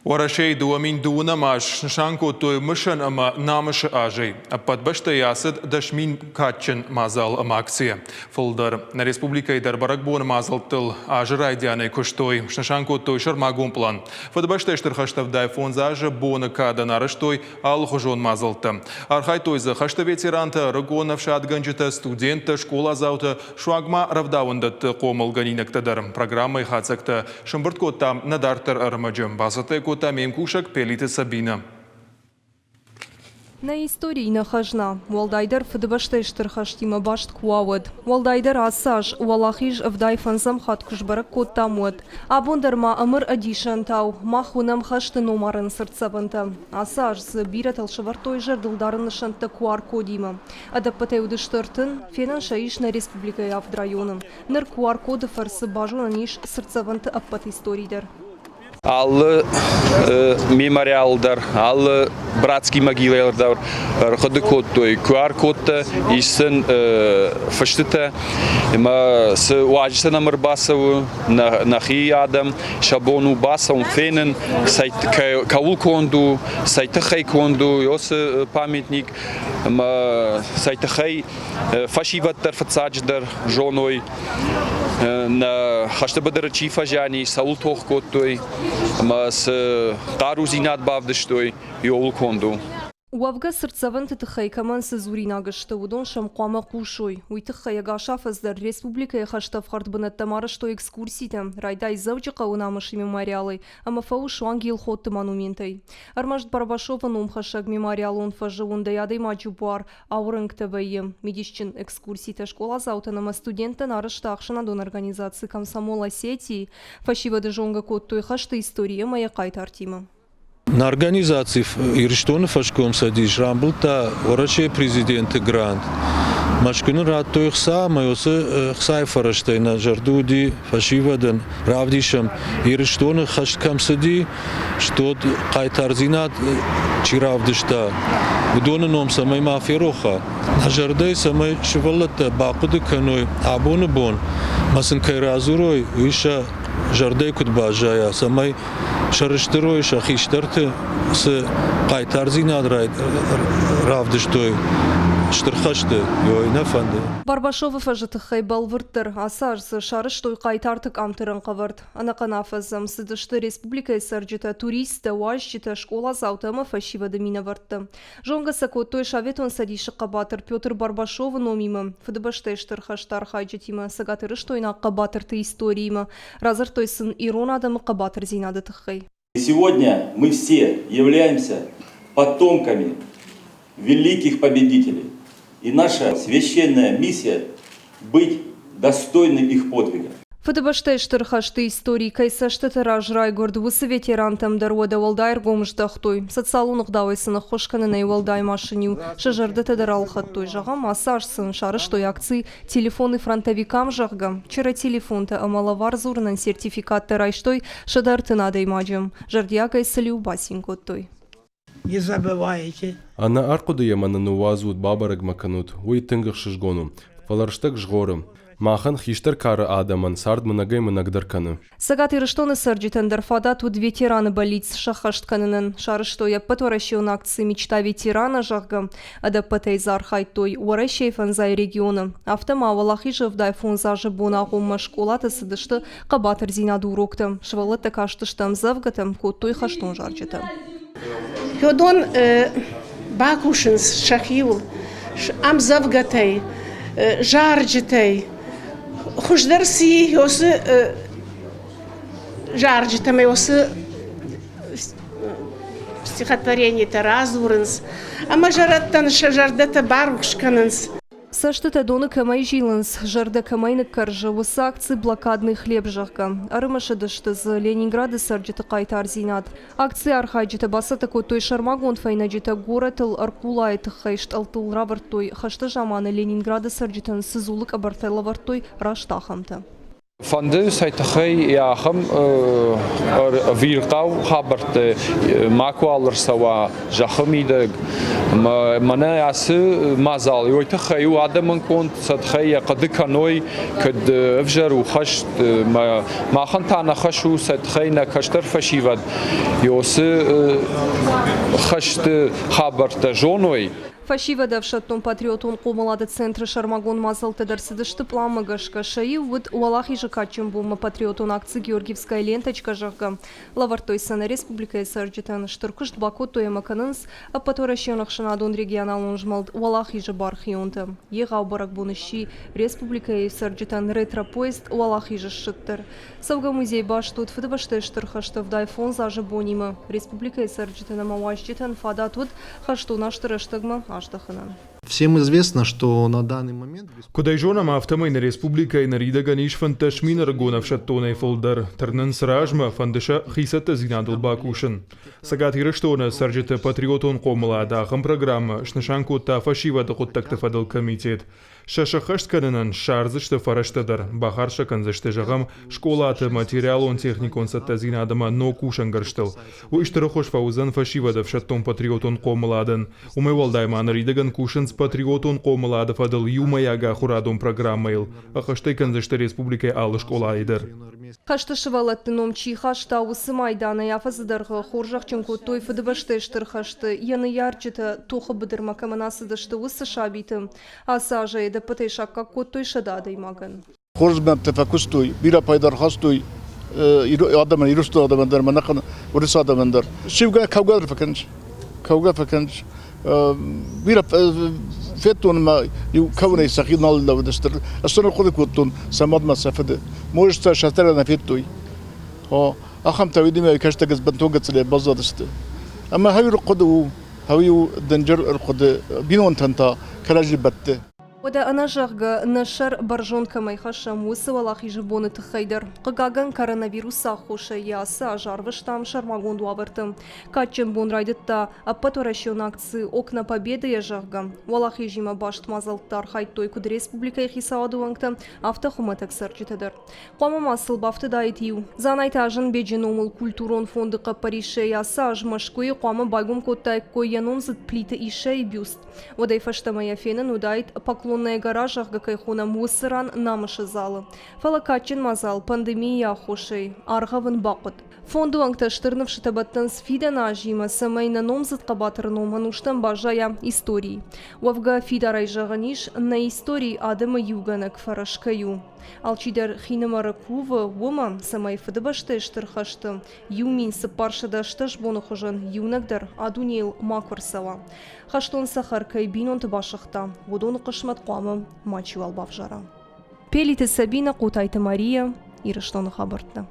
ورشي دوامين دونا ماش نشانكو توي مشن اما نامش آجي. Подбашта ясад дашмин катчен мазал амакция. Фолдер на республика идар баракбон мазал тыл ажрайдяне куштой. Шнашанко той шармагун план. Подбашта иштер хаштав дай фонзажа бона када нарыштой ал хожон мазалта. Архай той за хашта ветеранта рагонов шадганджита студента школа заута шуагма равдаундат комалганинак тадар. Программой хацакта шамбыртко там надартер армаджам басате там имкушак пелите Сабина. На истории нахожна. Уалдайдер фдбаште штырхаштима башт куавод. Уалдайдер асаж уалахиж вдай фанзам хаткушбарак коттамод. Абундерма амыр адишантау. Махунам хашты номарын сырцабанта. Асаж збират алшавартой жердылдарын шанта куар кодима. Адаппате удыштыртын фенан шаиш на республика явдрайоным. Ныр куар коды фарсы бажуна ниш сырцабанта аппат историйдер. Alle memorialдар, alle братские могилы, ходы котой, QR-код, исен фаштыта, с уажиса на Марбасову, на Хиядам, Шабону Басом, Фенен, сайт Каулконду, сайт Хайконду, йос памятник, сайт Хай фашиваттар фацадждар, жоной, на Хаштабадара Чифажани, Саул Тохкотой, с Тарузинат Бавдыштой и Олконду. وافقا سرتسافنت تخي كمان سزورينا قشتودون شمقامة قوشوي ويتخي قاشاف از در ريسبوبليكا يخشتف خرط بنت تمارشتو экскурсита райдай завжди кауна маши мемориалы ама фауш вангил хот монументай армашт барбашова номхашаг мемориалон фажунда ядай маджубар аурынг твм медиччин экскурсита школа заутанама студента нараштахшина дон организации комсомола сети фашива дежонга кот той хашта история моя кайтартима. На организации Ирштона фашком садиш рамблта ораче президент грант. Машкину рад той хса майосы хсай фараштей на жардуди фашивадан равдишам Ирштона хашкам сади что кайтарзинат чиравдышта. Удона ном самай мафироха. На жардей самай швалата бақуды каной абоны бон. Масын кайразурой уиша жардей кутбажая самай шарыштырой шахиштарты с кайтарзинат равдыштой. Штырхашты, йойна фанды. Барбашова фажыты хайбал вырттыр, асарсы шарыш той қайтартык амтырын қавырд. Анақанафазым сыдышты республика сарджыта туристы, уажжыта школа заутама фашивады мина выртты. Жонга сакот той шаветон садиші қабатыр Петр Барбашова номимы. Фыдыбашты штырхаштар хайджытимы, сагатырыш тойна қабатырты историймы. Разыр той сын ирон адамы қабатыр зинады тықхай. Сегодня мы все являемся потомками великих победителей. И наша священная миссия – быть достойным их подвига. Фыдыбаштай штырхашты истории кайсашты тыраж райгорд высы ветерантам дарода валдайр гомждахтой. Социалунық давайсыны хошканынай валдай машиню. Шажарды тадарал хаттой жағам асарсын шарыштой акции телефоны фронтовикам жағгам. Чыра телефонта амалавар зурнан сертификатты райштой шадарды надаймаджам. Жардия кайсалю басин коттой. Не забывайте. Ана аркуды яманы нуазуд бабарыг маканут, уй тынгых шыжгону, фаларштык жгоры. Махан хиштер кары адаман сард мынагай мынагдарканы. Сагат ирыштоны сарджитан дарфада тут ветераны болиц шахаштканынын. Шарыштой патворащион акции мечта ветерана жағгам. Адаппатай зархай той уаращай фанзай регионы. Автома валахижев дай фонзажы бонағумма школаты сыдышты қабатыр зинаду урокты. Швалыты каштыштам завгатым кот той хаштон жарджыты. Ходон бакушинс шахил, ам завгатай, жарджитай, хуждарси йосы жарджитам йосы стихотворение-то разурынс, ама жараттан шажардата барухшканынс. Саштыта доны камай жилынс, жарда камайны каржа, высы акции блокадный хлеб жағға. Арымашы дышты з Ленинграды сарджыты қайтар зинат. Акции архайджыты басаты той шармагон файнаджыты горатыл аркулайты хайшт алтыл равартой, хашты жаманы Ленинграды сарджытын сызулык абартайлавартой раштахамты. Фанды сайтахай яхам виртау хабарты макуалар сава жахамидаг мана ясы мазал йойтахай адаман конт сатхай якадыканой кад авжару хашт махантана хашу сатхай на каштар фашивад йосы хашт хабарта жоной Фашива давшаттон патриотон қомалады центры Шармагон мазалты дарсыдышты пламагашка шаи вуд уалахи жакачым булма патриотон акции Георгиевская ленточка жахга. Лавартой сана республика сарджитан штыркышт бакото ямаканынс, а паторащенах шанадон регионалон жмалд уалахи же бархионта. Егау барак буныши республика сарджитан ретро-поезд уалахи же шыттыр. Савга музей баш тут фыдабашты штырхаштов дайфон зажы бонима. Республика сарджитана мавашджитан фада тут хашту наштырыштыгма. Всем известно, что на данный момент... Кудайжона автомайна республика и нарида ниш фанташмина рагонов шаттоной фолдар. Тернен сражма фандыша хисата зинадул бакушин. Сагат хирыштона сарджита патриотон комала дахам программа шнашанку та фашива дохуттакта фадал комитет. Шашахашт канынан шарзышты фараштадар. Бахарша канзышты жагам школаты материалон техникон сатта зинадама но кушан гарштыл. У иштырохош фаузан фашива дав шаттон патриотон комаладан. Умевал дайма наридаган кушанс патриотон комалада фадал юмаяга хурадон программайл. Ахаштай канзышты республикай алы школа айдар. Хаштышывалатты номчи хашта усы майдана яфазыдарғы хоржақчынку той фыдыбашты штырхашты. Яны ярчыты тоқы бідірма каманасыдышты усы шабиты. Аса жайды пытай шаққа коттой шадады имаган. Хоржбен тефакустой, бира пайдархастой, адамын, ирусты адамындар, манақын урыс адамындар. Шивга кавгадыр факанч. Бира феттон ма кавней сахин аллавдастыр. Астана ходы коттон самад масафады. Можешь шатара на феттой. Ахам тавидиме каштагыз бантогацле базадысты. Ама хавир коду, хавиу данжар коду бинон танта каражи батты. Ода ана жағға нашар баржонка майхаша мусы валахи жыбоны тұхайдар. Қығаган коронавируса хоша ясы ажарвыштам Шармагон дуабырты. Катчын бон райдытта аппаторашион акции окна победы я жағға. Валахи жима башт мазалттар хайтой күді республика хисауады ваңты автохуматак сарчытыдыр. Қома масыл бафты дайтию. Занайтажын беджен омыл культурон фонды қапарише ясы ажмашкой қома байгум коттай койяном зыд плиты ише и бюст. Одай фаштамая фенен удайт поклонная гаражах гакайхуна мусыран намышы залы. Фалакатчин мазал пандемия хошей, арғавын бақыт. Фонду аңташтырнов шытабаттан сфидана ажима самайна номзыт қабатырын омануштан бажая истории. Уавга фидарай жағаниш на истории адымы юганак фарашкаю. Алчидар хинамара кува ума самай фыдыбашты штырхашты. Юмин сыпаршыда шташ бону хожан юнагдар адунел макварсава. Хаштон сахар кайбинон тыбашықта. Водону қышмат қуамы мачу албав жара. Пелиті Сабина, Қутайты Мария, Ирыштоны хабартты.